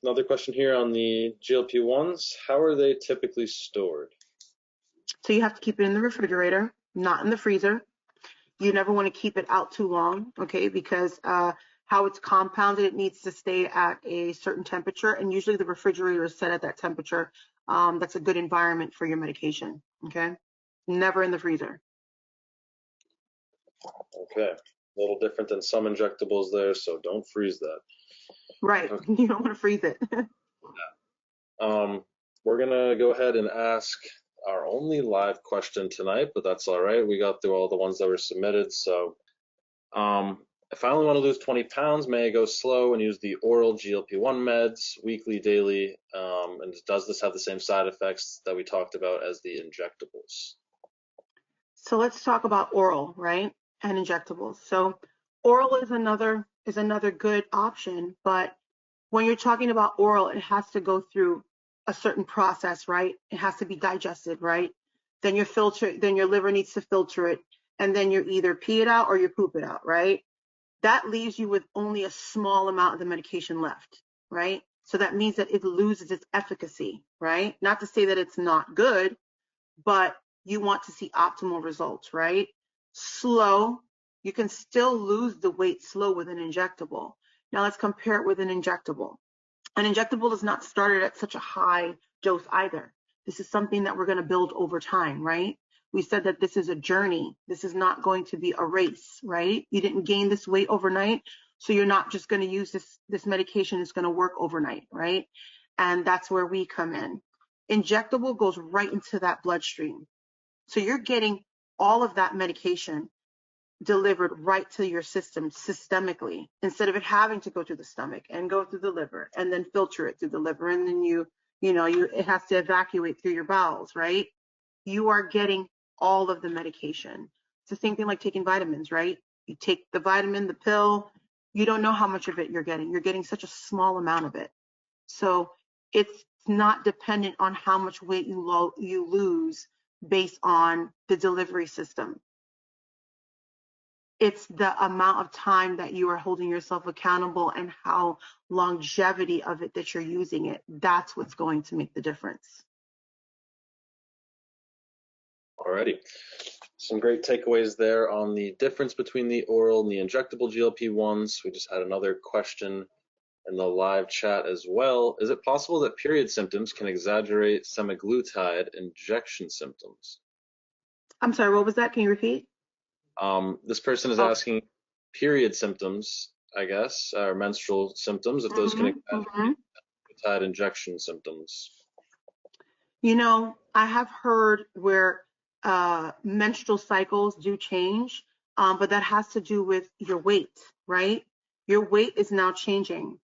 Another question here on the GLP-1s. How are they typically stored? So you have to keep it in the refrigerator, not in the freezer. You never want to keep it out too long, okay, because how it's compounded, it needs to stay at a certain temperature, and usually the refrigerator is set at that temperature. That's a good environment for your medication, okay? Never in the freezer. Okay. A little different than some injectables there, so don't freeze that. Right. Okay. You don't want to freeze it. We're going to go ahead and ask our only live question tonight, but that's all right. We got through all the ones that were submitted. So If I only want to lose 20 pounds, may I go slow and use the oral GLP-1 meds weekly, daily? And does this have the same side effects that we talked about as the injectables? So let's talk about oral, right? And injectables. So oral is another good option, but when you're talking about oral, it has to go through a certain process, right? It has to be digested, right? Then your liver needs to filter it, and then you either pee it out or you poop it out, right? That leaves you with only a small amount of the medication left, right? So that means that it loses its efficacy, right? Not to say that it's not good, but you want to see optimal results, right? Slow, you can still lose the weight slow with an injectable. Now let's compare it with an injectable. An injectable is not started at such a high dose either. This is something that we're going to build over time, right? We said that this is a journey. This is not going to be a race, right? You didn't gain this weight overnight, so you're not just going to use this medication. It's going to work overnight, right? And that's where we come in. Injectable goes right into that bloodstream. So you're getting all of that medication delivered right to your system systemically, instead of it having to go through the stomach and go through the liver and then filter it through the liver, and then it has to evacuate through your bowels, right? You are getting all of the medication. It's the same thing like taking vitamins, right? You take the vitamin, the pill, you don't know how much of it you're getting. You're getting such a small amount of it. So it's not dependent on how much weight you lose based on the delivery system. It's the amount of time that you are holding yourself accountable and how longevity of it that you're using it. That's what's going to make the difference. Alrighty. Some great takeaways there on the difference between the oral and the injectable GLP-1s. We just had another question in the live chat as well. Is it possible that period symptoms can exaggerate semaglutide injection symptoms? I'm sorry, what was that? Can you repeat? This person is asking period symptoms, I guess, or menstrual symptoms, if those can exaggerate semaglutide injection symptoms. I have heard where menstrual cycles do change, but that has to do with your weight, right? Your weight is now changing.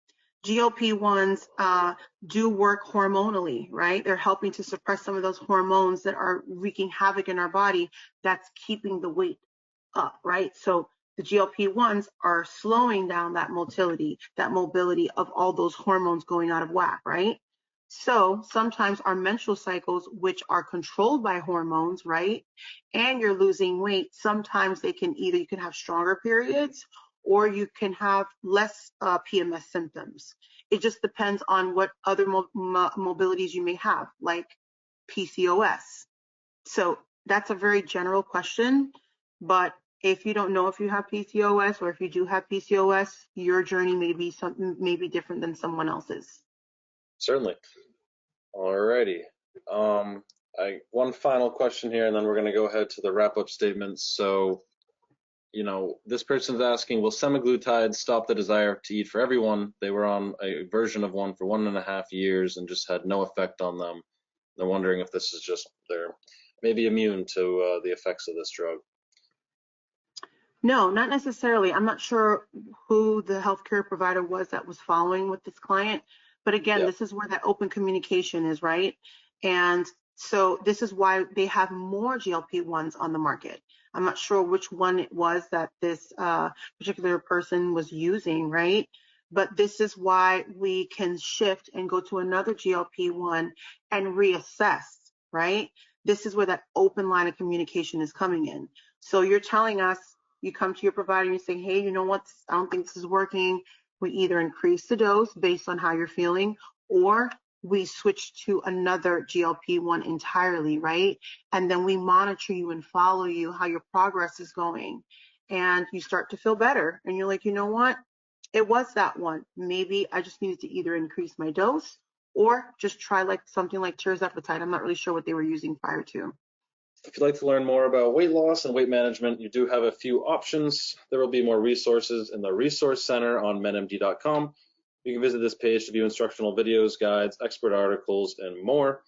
GLP-1s do work hormonally, right? They're helping to suppress some of those hormones that are wreaking havoc in our body that's keeping the weight up, right? So the GLP-1s are slowing down that motility, that mobility of all those hormones going out of whack, right? So sometimes our menstrual cycles, which are controlled by hormones, right? And you're losing weight, sometimes you can have stronger periods, or you can have less PMS symptoms. It just depends on what other mobilities you may have, like PCOS. So that's a very general question, but if you don't know if you have PCOS, or if you do have PCOS, your journey may be different than someone else's. Certainly. Alrighty. One final question here, and then we're going to go ahead to the wrap-up statements. So, this person's asking, will semaglutide stop the desire to eat for everyone? They were on a version of one for 1.5 years and just had no effect on them. They're wondering if this is just they're maybe immune to the effects of this drug. No, not necessarily. I'm not sure who the healthcare provider was that was following with this client, but again, This is where that open communication is, right? And so this is why they have more GLP-1s on the market. I'm not sure which one it was that this particular person was using, right? But this is why we can shift and go to another GLP-1 and reassess, right? This is where that open line of communication is coming in. So you're telling us, you come to your provider and you say, hey, you know what? I don't think this is working. We either increase the dose based on how you're feeling, or we switch to another GLP-1 entirely, right? And then we monitor you and follow you, how your progress is going. And you start to feel better. And you're like, you know what? It was that one. Maybe I just needed to either increase my dose or just try something like tirzepatide. I'm not really sure what they were using prior to. If you'd like to learn more about weight loss and weight management, you do have a few options. There will be more resources in the Resource Center on menmd.com. You can visit this page to view instructional videos, guides, expert articles, and more.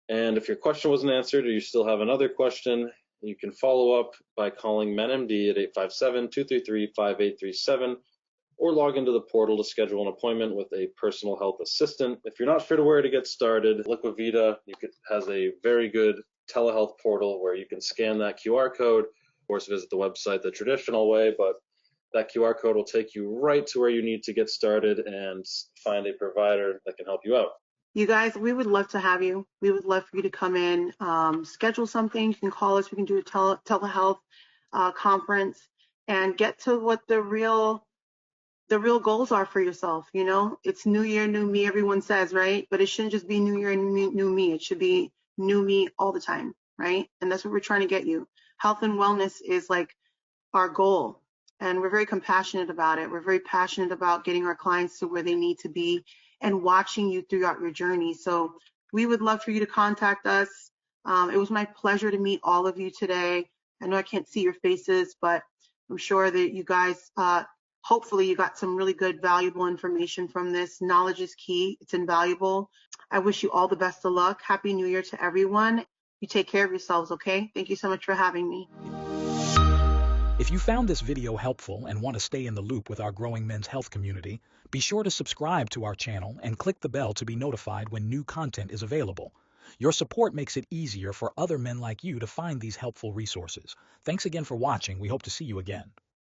And if your question wasn't answered or you still have another question, You can follow up by calling MenMD at 857-233-5837 or log into the portal to schedule an appointment with a personal health assistant. If you're not sure where to get started, Liquivita has a very good telehealth portal where you can scan that QR code, of course visit the website the traditional way, but that QR code will take you right to where you need to get started and find a provider that can help you out. You guys, we would love to have you. We would love for you to come in, schedule something. You can call us. We can do a telehealth conference and get to what the real goals are for yourself. You know, it's new year, new me, everyone says, right? But it shouldn't just be new year and new me. It should be new me all the time, right? And that's what we're trying to get you. Health and wellness is like our goal. And we're very compassionate about it. We're very passionate about getting our clients to where they need to be and watching you throughout your journey. So we would love for you to contact us. It was my pleasure to meet all of you today. I know I can't see your faces, but I'm sure that you guys, hopefully you got some really good, valuable information from this. Knowledge is key. It's invaluable. I wish you all the best of luck. Happy New Year to everyone. You take care of yourselves, okay? Thank you so much for having me. If you found this video helpful and want to stay in the loop with our growing men's health community, be sure to subscribe to our channel and click the bell to be notified when new content is available. Your support makes it easier for other men like you to find these helpful resources. Thanks again for watching. We hope to see you again.